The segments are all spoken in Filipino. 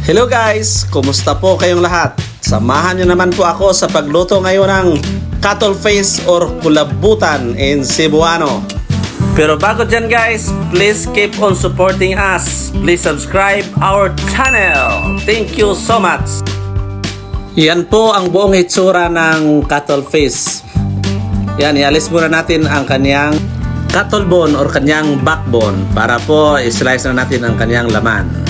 Hello guys! Kumusta po kayong lahat? Samahan nyo naman po ako sa pagluto ngayon ng cattle face or kulabutan in Cebuano. Pero bago dyan guys, please keep on supporting us. Please subscribe our channel. Thank you so much. Yan po ang buong hitsura ng cattle face. Yan, ialis muna natin ang kanyang cattle bone or kanyang backbone para po islice na natin ang kanyang laman.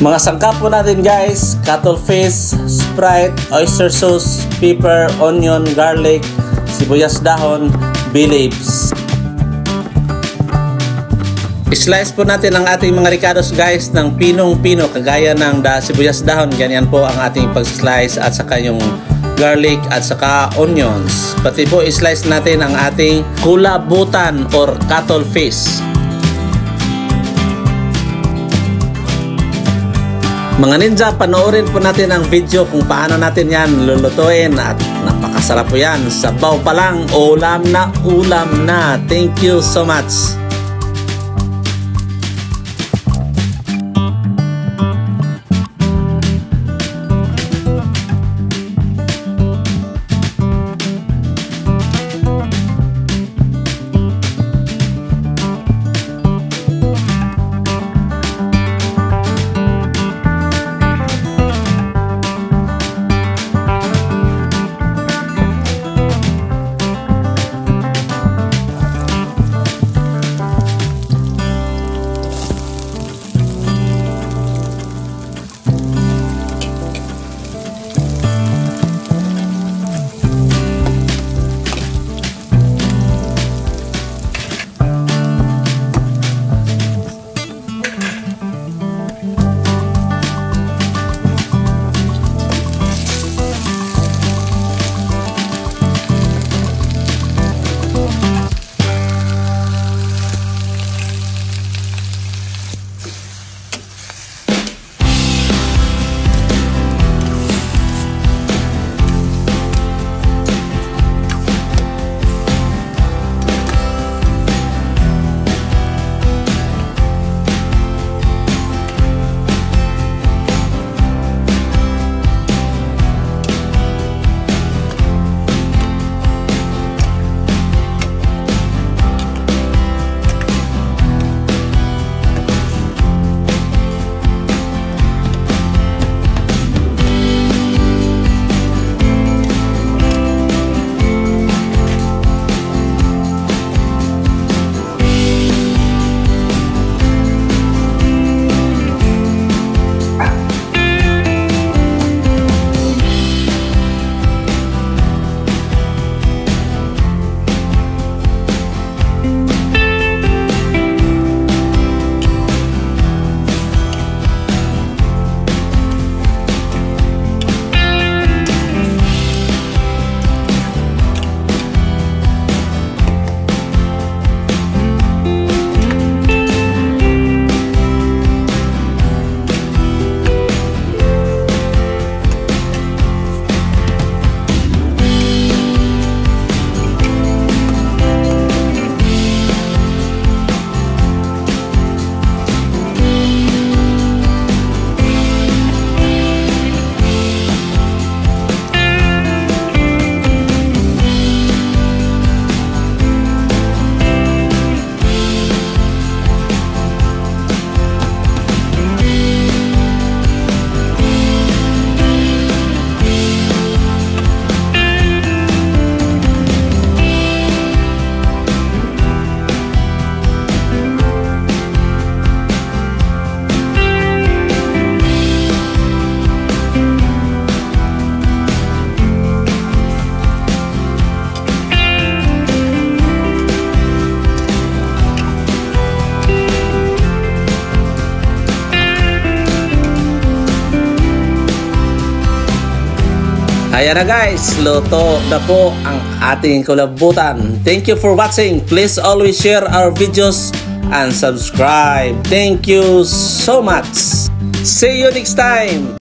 Mga sangkap po natin guys, cattle face, Sprite, oyster sauce, pepper, onion, garlic, sibuyas dahon, bay leaves. Slice po natin ang ating mga ricados guys ng pinong-pino kagaya ng sibuyas dahon. Ganyan po ang ating pag-slice at saka yung garlic at saka onions. Pati po slice natin ang ating kulabutan or cattle face. Mga ninja, panoorin po natin ang video kung paano natin yan lulutuin at napakasarap po yan. Sabaw pa lang, ulam na ulam na. Thank you so much. Ayan na guys, luto na po ang ating kulabutan. Thank you for watching. Please always share our videos and subscribe. Thank you so much. See you next time.